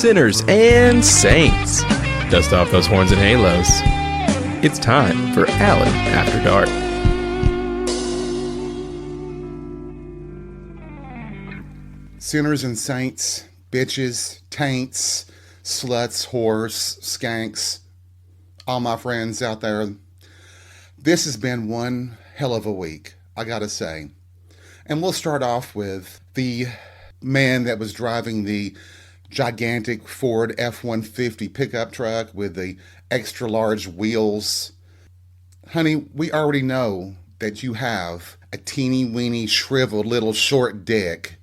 sinners and saints. Dust off those horns and halos. It's time for Alan After Dark. Sinners and saints, bitches, taints, sluts, whores, skanks, all my friends out there. This has been one hell of a week, I gotta say. And we'll start off with the man that was driving the gigantic Ford F-150 pickup truck with the extra large wheels. Honey, we already know that you have a teeny weeny shriveled little short dick.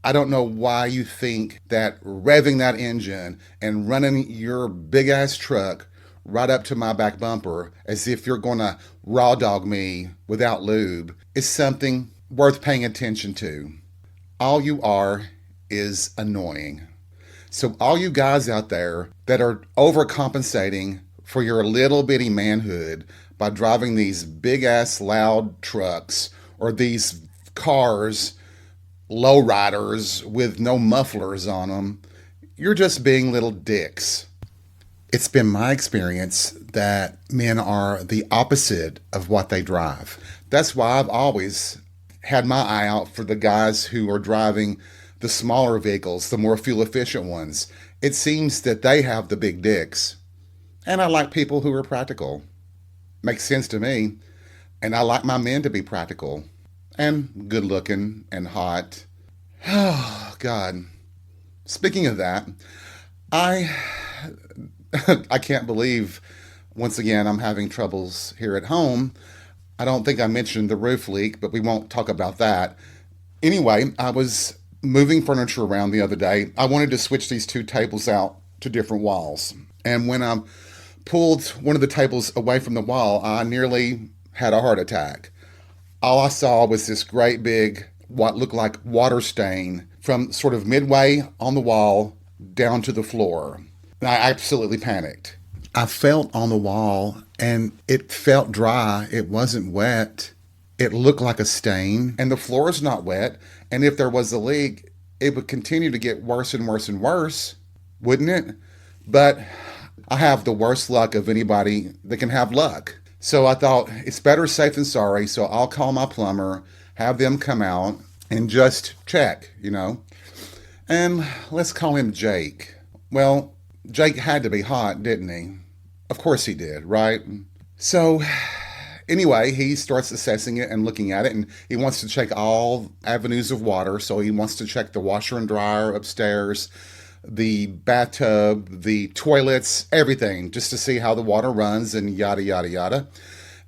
I don't know why you think that revving that engine and running your big ass truck right up to my back bumper as if you're gonna raw dog me without lube is something worth paying attention to. All you are is annoying. So all you guys out there that are overcompensating for your little bitty manhood by driving these big ass loud trucks or these cars, lowriders with no mufflers on them, you're just being little dicks. It's been my experience that men are the opposite of what they drive. That's why I've always had my eye out for the guys who are driving the smaller vehicles, the more fuel efficient ones. It seems that they have the big dicks. And I like people who are practical. Makes sense to me. And I like my men to be practical and good looking and hot. Oh, God. Speaking of that, I can't believe, once again, I'm having troubles here at home. I don't think I mentioned the roof leak, but we won't talk about that. Anyway, I was moving furniture around the other day. I wanted to switch these two tables out to different walls. And when I pulled one of the tables away from the wall, I nearly had a heart attack. All I saw was this great big, what looked like water stain from sort of midway on the wall down to the floor. And I absolutely panicked. I felt on the wall and it felt dry. It wasn't wet. It looked like a stain and the floor is not wet. And if there was a leak, it would continue to get worse and worse and worse, wouldn't it? But I have the worst luck of anybody that can have luck. So I thought it's better safe than sorry. So I'll call my plumber, have them come out and just check, And let's call him Jake. Well, Jake had to be hot, didn't he? Of course he did, right? So anyway, he starts assessing it and looking at it, and he wants to check all avenues of water. So he wants to check the washer and dryer upstairs, the bathtub, the toilets, everything, just to see how the water runs and yada, yada, yada.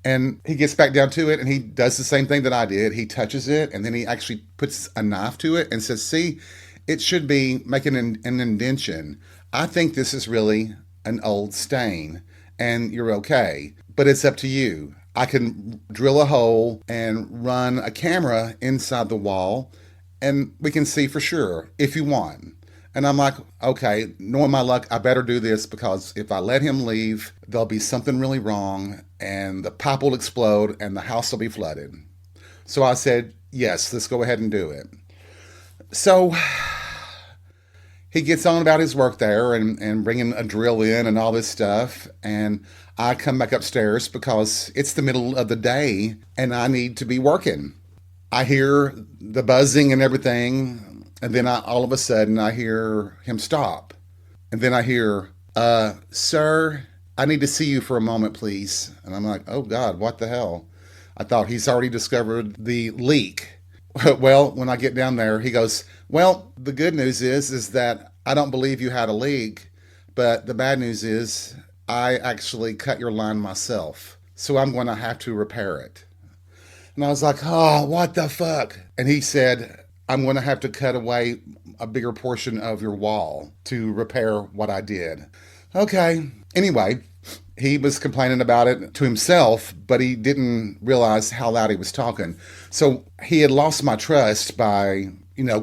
And he gets back down to it, and he does the same thing that I did. He touches it, and then he actually puts a knife to it and says, see, it should be making an indention. I think this is really an old stain, and you're okay. But it's up to you. I can drill a hole and run a camera inside the wall, and we can see for sure if you want. And I'm like, okay, knowing my luck, I better do this because if I let him leave, there'll be something really wrong and the pipe will explode and the house will be flooded. So I said, yes, let's go ahead and do it. So he gets on about his work there and bringing a drill in and all this stuff. And I come back upstairs because it's the middle of the day and I need to be working. I hear the buzzing and everything. And then all of a sudden, I hear him stop. And then I hear, sir, I need to see you for a moment, please. And I'm like, oh, God, what the hell? I thought he's already discovered the leak. Well, when I get down there, he goes, well, the good news is that I don't believe you had a leak. But the bad news is I actually cut your line myself. So I'm going to have to repair it. And I was like, oh, what the fuck? And he said, I'm going to have to cut away a bigger portion of your wall to repair what I did. Okay. Anyway, he was complaining about it to himself, but he didn't realize how loud he was talking. So he had lost my trust by,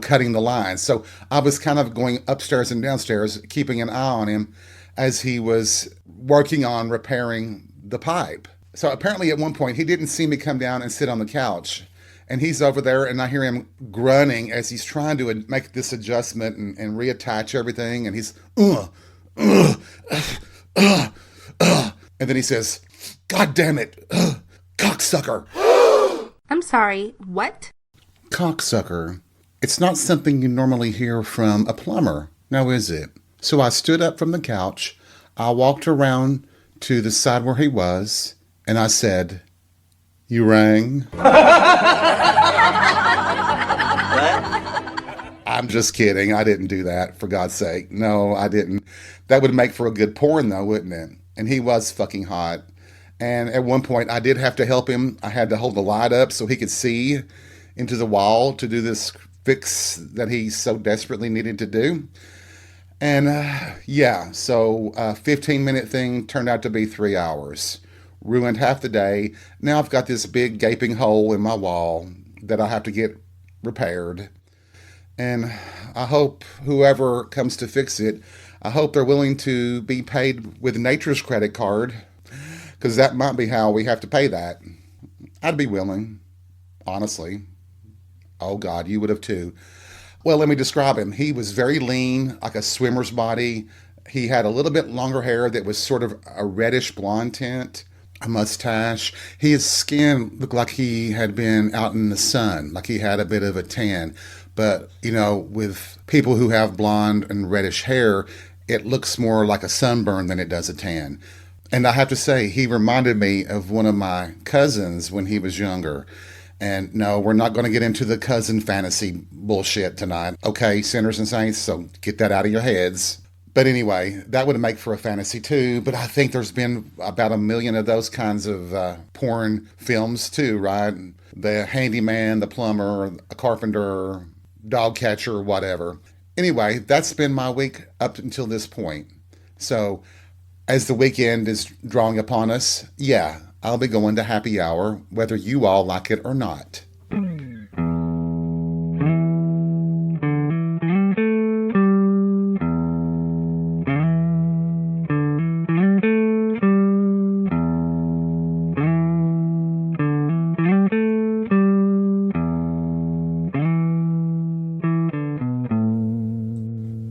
cutting the line. So I was kind of going upstairs and downstairs, keeping an eye on him as he was working on repairing the pipe. So apparently at one point, he didn't see me come down and sit on the couch. And he's over there, and I hear him grunting as he's trying to make this adjustment and reattach everything. And he's, uh, uh, and then he says, "God damn it, cocksucker." I'm sorry, what? Cocksucker. It's not something you normally hear from a plumber, now is it? So I stood up from the couch, I walked around to the side where he was, and I said, "You rang?" I'm just kidding. I didn't do that, for God's sake. No, I didn't. That would make for a good porn, though, wouldn't it? And he was fucking hot. And at one point, I did have to help him. I had to hold the light up so he could see into the wall to do this fix that he so desperately needed to do. And so a 15-minute thing turned out to be 3 hours. Ruined half the day. Now I've got this big gaping hole in my wall that I have to get repaired. And I hope whoever comes to fix it, I hope they're willing to be paid with Nature's credit card, because that might be how we have to pay that. I'd be willing, honestly. Oh God, you would have too. Well, let me describe him. He was very lean, like a swimmer's body. He had a little bit longer hair that was sort of a reddish blonde tint, a mustache. His skin looked like he had been out in the sun, like he had a bit of a tan. But, with people who have blonde and reddish hair, it looks more like a sunburn than it does a tan. And I have to say, he reminded me of one of my cousins when he was younger. And no, we're not going to get into the cousin fantasy bullshit tonight. Okay, sinners and saints, so get that out of your heads. But anyway, that would make for a fantasy too. But I think there's been about 1 million of those kinds of porn films too, right? The handyman, the plumber, a carpenter, dog catcher, whatever. Anyway, that's been my week up until this point. So as the weekend is drawing upon us, yeah, I'll be going to happy hour, whether you all like it or not.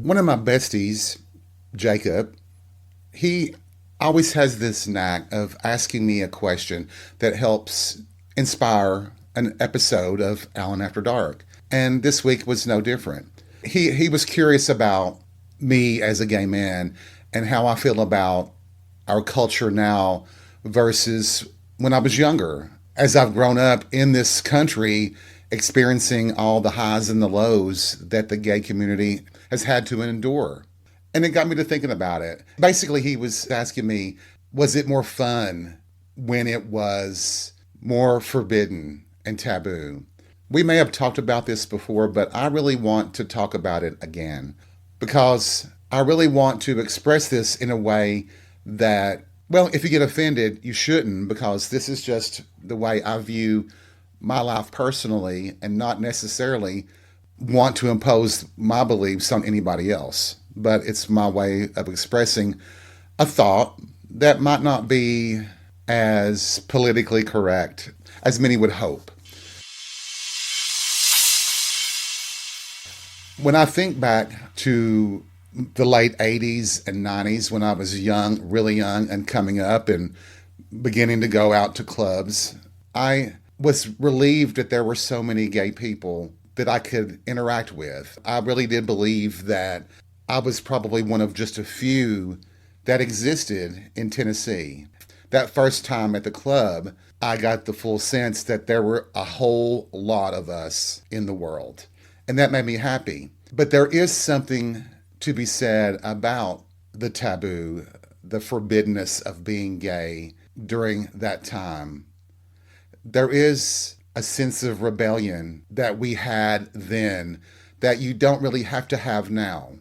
One of my besties, Jacob, he always has this knack of asking me a question that helps inspire an episode of Alan After Dark. And this week was no different. He was curious about me as a gay man and how I feel about our culture now versus when I was younger. As I've grown up in this country, experiencing all the highs and the lows that the gay community has had to endure. And it got me to thinking about it. Basically, he was asking me, was it more fun when it was more forbidden and taboo? We may have talked about this before, but I really want to talk about it again because I really want to express this in a way that, well, if you get offended, you shouldn't, because this is just the way I view my life personally and not necessarily want to impose my beliefs on anybody else. But it's my way of expressing a thought that might not be as politically correct as many would hope. When I think back to the late 80s and 90s when I was young, really young, and coming up and beginning to go out to clubs, I was relieved that there were so many gay people that I could interact with. I really did believe that I was probably one of just a few that existed in Tennessee. That first time at the club, I got the full sense that there were a whole lot of us in the world. And that made me happy. But there is something to be said about the taboo, the forbiddenness of being gay during that time. There is a sense of rebellion that we had then that you don't really have to have now.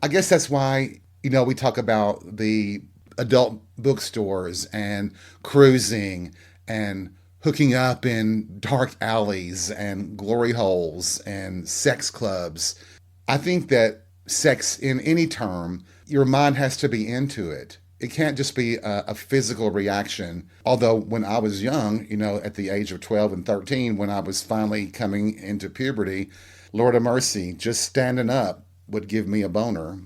I guess that's why, we talk about the adult bookstores and cruising and hooking up in dark alleys and glory holes and sex clubs. I think that sex in any term, your mind has to be into it. It can't just be a physical reaction. Although when I was young, at the age of 12 and 13, when I was finally coming into puberty, Lord of mercy, just standing up would give me a boner.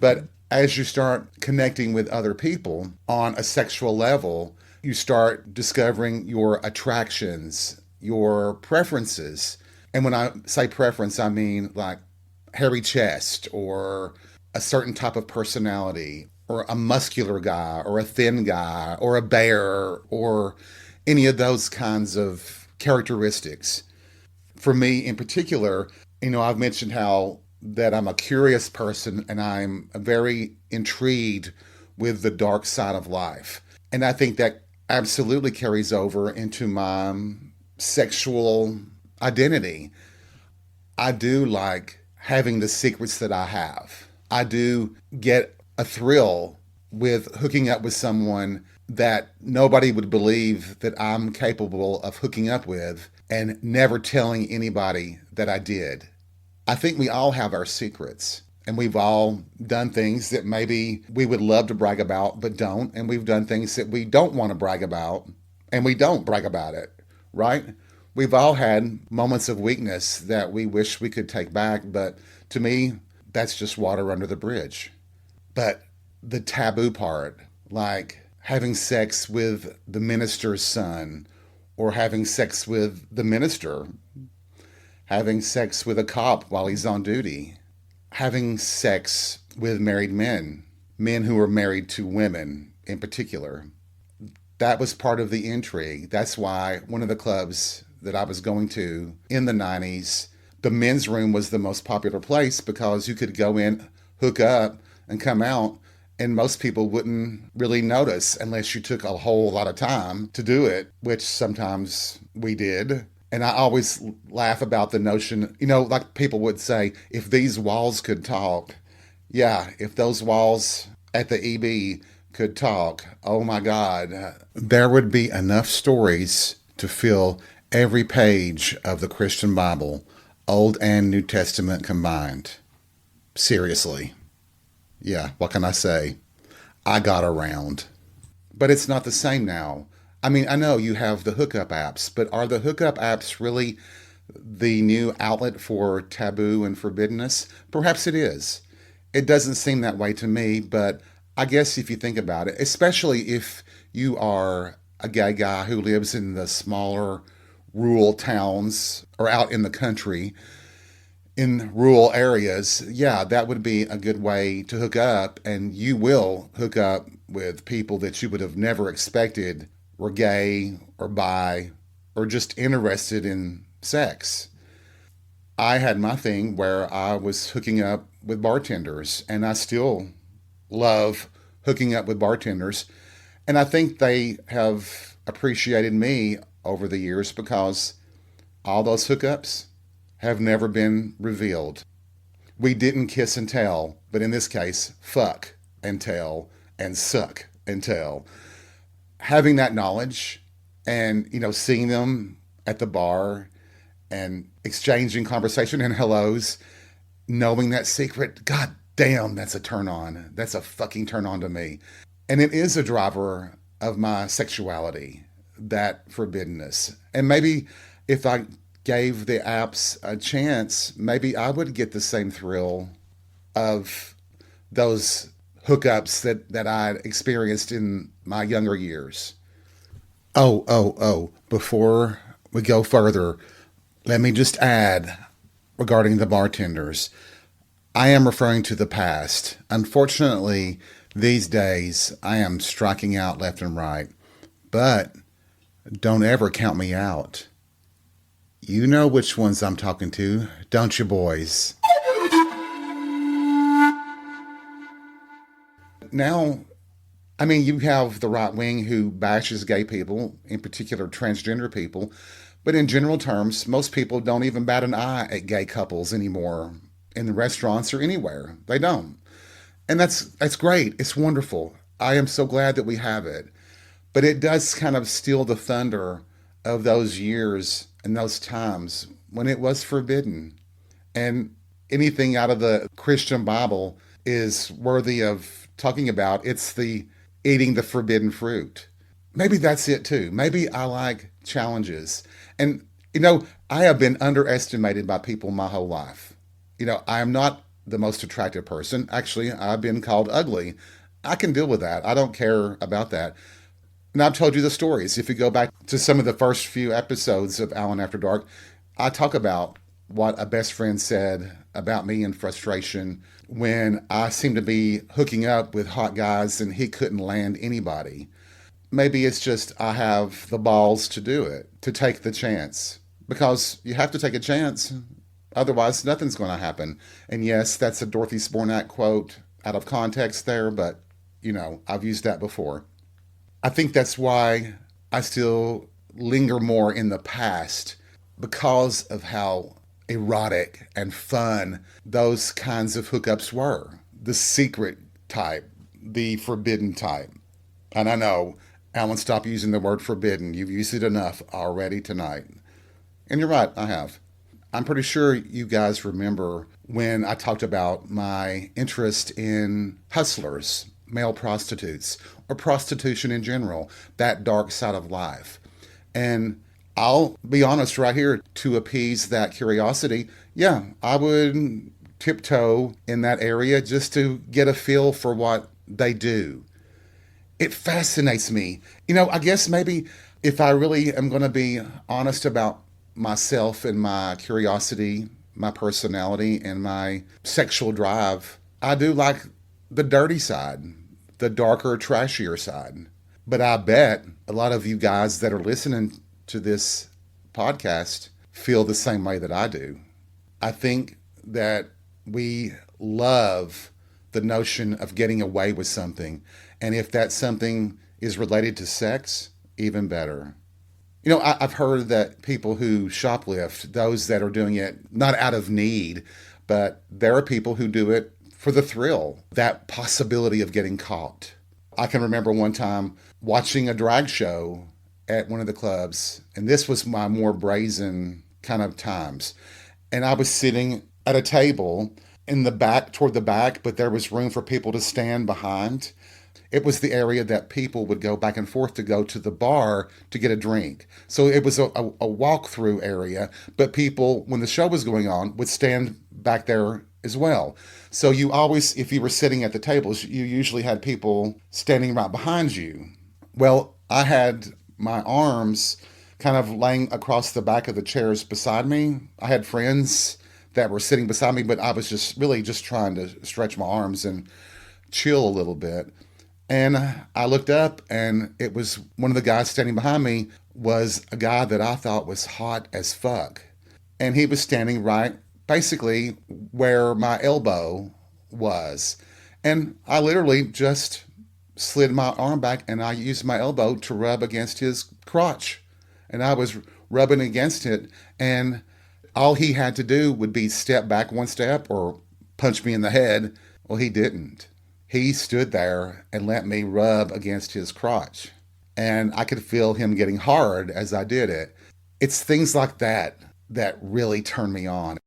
But as you start connecting with other people on a sexual level, you start discovering your attractions, your preferences. And when I say preference, I mean like hairy chest or a certain type of personality or a muscular guy or a thin guy or a bear or any of those kinds of characteristics. For me in particular, I've mentioned how that I'm a curious person and I'm very intrigued with the dark side of life. And I think that absolutely carries over into my sexual identity. I do like having the secrets that I have. I do get a thrill with hooking up with someone that nobody would believe that I'm capable of hooking up with and never telling anybody that I did. I think we all have our secrets and we've all done things that maybe we would love to brag about but don't, and we've done things that we don't want to brag about and we don't brag about it, right? We've all had moments of weakness that we wish we could take back, but to me, that's just water under the bridge. But the taboo part, like having sex with the minister's son, or having sex with the minister, having sex with a cop while he's on duty, having sex with married men, men who are married to women in particular. That was part of the intrigue. That's why one of the clubs that I was going to in the 90s, the men's room was the most popular place because you could go in, hook up, and come out, and most people wouldn't really notice unless you took a whole lot of time to do it, which sometimes we did. And I always laugh about the notion, like people would say, if these walls could talk. Yeah, if those walls at the EB could talk, oh my God, there would be enough stories to fill every page of the Christian Bible, Old and New Testament combined. Seriously. Yeah, what can I say? I got around. But it's not the same now. I mean, I know you have the hookup apps, but are the hookup apps really the new outlet for taboo and forbiddenness? Perhaps it is. It doesn't seem that way to me, but I guess if you think about it, especially if you are a gay guy who lives in the smaller rural towns or out in the country, in rural areas, yeah, that would be a good way to hook up, and you will hook up with people that you would have never expected were gay or bi or just interested in sex. I had my thing where I was hooking up with bartenders, and I still love hooking up with bartenders. And I think they have appreciated me over the years because all those hookups have never been revealed. We didn't kiss and tell, but in this case, fuck and tell and suck and tell. Having that knowledge and, seeing them at the bar and exchanging conversation and hellos, knowing that secret, God damn, that's a turn on. That's a fucking turn on to me. And it is a driver of my sexuality, that forbiddenness. And maybe if I gave the apps a chance, maybe I would get the same thrill of those hookups that I experienced in my younger years. Oh, before we go further, let me just add regarding the bartenders. I am referring to the past. Unfortunately, these days I am striking out left and right, but don't ever count me out. You know which ones I'm talking to, don't you, boys? Now, I mean, you have the right wing who bashes gay people, in particular transgender people, but in general terms, most people don't even bat an eye at gay couples anymore in restaurants or anywhere. They don't. And that's great. It's wonderful. I am so glad that we have it. But it does kind of steal the thunder of those years and those times when it was forbidden. And anything out of the Christian Bible is worthy of talking about. It's the eating the forbidden fruit. Maybe that's it too. Maybe I like challenges. And, I have been underestimated by people my whole life. I am not the most attractive person. Actually, I've been called ugly. I can deal with that. I don't care about that. And I've told you the stories. If you go back to some of the first few episodes of Alan After Dark, I talk about what a best friend said about me in frustration when I seemed to be hooking up with hot guys and he couldn't land anybody. Maybe it's just I have the balls to do it, to take the chance. Because you have to take a chance. Otherwise, nothing's going to happen. And yes, that's a Dorothy Spornak quote out of context there, but, I've used that before. I think that's why I still linger more in the past because of how erotic and fun those kinds of hookups were. The secret type, the forbidden type. And I know, Alan, stop using the word forbidden. You've used it enough already tonight. And you're right, I have. I'm pretty sure you guys remember when I talked about my interest in hustlers, male prostitutes, or prostitution in general, that dark side of life. And I'll be honest right here, to appease that curiosity, yeah, I would tiptoe in that area just to get a feel for what they do. It fascinates me. I guess maybe if I really am going to be honest about myself and my curiosity, my personality, and my sexual drive, I do like the dirty side, the darker, trashier side. But I bet a lot of you guys that are listening to this podcast feel the same way that I do. I think that we love the notion of getting away with something. And if that something is related to sex, even better. I've heard that people who shoplift, those that are doing it not out of need, but there are people who do it for the thrill, that possibility of getting caught. I can remember one time watching a drag show at one of the clubs, and this was my more brazen kind of times. And I was sitting at a table in the back, toward the back, but there was room for people to stand behind. It was the area that people would go back and forth to go to the bar to get a drink. So it was a walk-through area, but people, when the show was going on, would stand back there as well. So you always, if you were sitting at the tables, you usually had people standing right behind you. Well, I had my arms kind of laying across the back of the chairs beside me. I had friends that were sitting beside me, but I was just trying to stretch my arms and chill a little bit. And I looked up, and it was one of the guys standing behind me was a guy that I thought was hot as fuck. And he was standing right basically where my elbow was. And I literally just slid my arm back, and I used my elbow to rub against his crotch. And I was rubbing against it, and all he had to do would be step back one step or punch me in the head. Well, he didn't. He stood there and let me rub against his crotch. And I could feel him getting hard as I did it. It's things like that that really turn me on.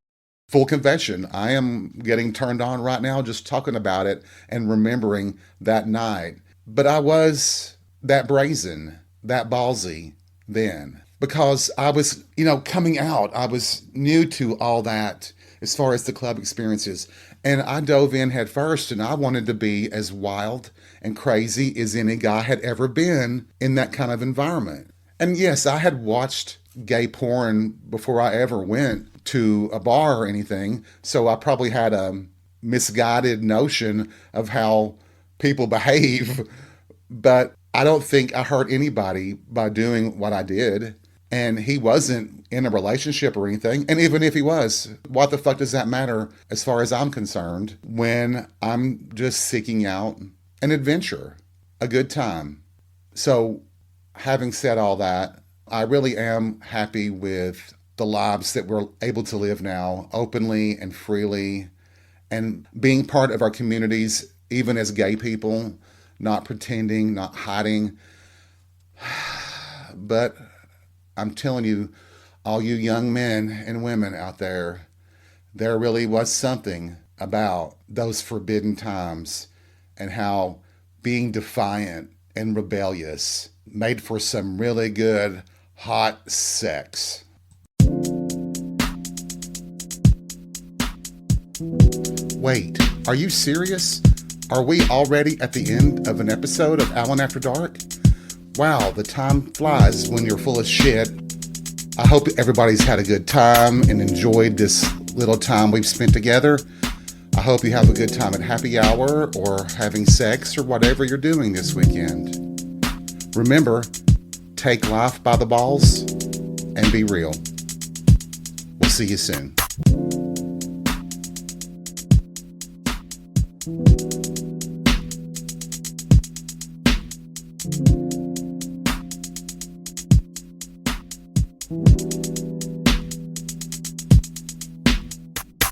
Full confession, I am getting turned on right now just talking about it and remembering that night. But I was that brazen, that ballsy then. Because I was, coming out. I was new to all that as far as the club experiences. And I dove in head first, and I wanted to be as wild and crazy as any guy had ever been in that kind of environment. And yes, I had watched gay porn before I ever went to a bar or anything, so I probably had a misguided notion of how people behave, but I don't think I hurt anybody by doing what I did. And he wasn't in a relationship or anything. And even if he was, what the fuck does that matter as far as I'm concerned when I'm just seeking out an adventure, a good time? So having said all that, I really am happy with the lives that we're able to live now, openly and freely, and being part of our communities, even as gay people, not pretending, not hiding. But I'm telling you, all you young men and women out there, there really was something about those forbidden times and how being defiant and rebellious, made for some really good, hot sex. Wait, are you serious? Are we already at the end of an episode of Alan After Dark? Wow, the time flies when you're full of shit. I hope everybody's had a good time and enjoyed this little time we've spent together. I hope you have a good time at happy hour or having sex or whatever you're doing this weekend. Remember, take life by the balls and be real. We'll see you soon.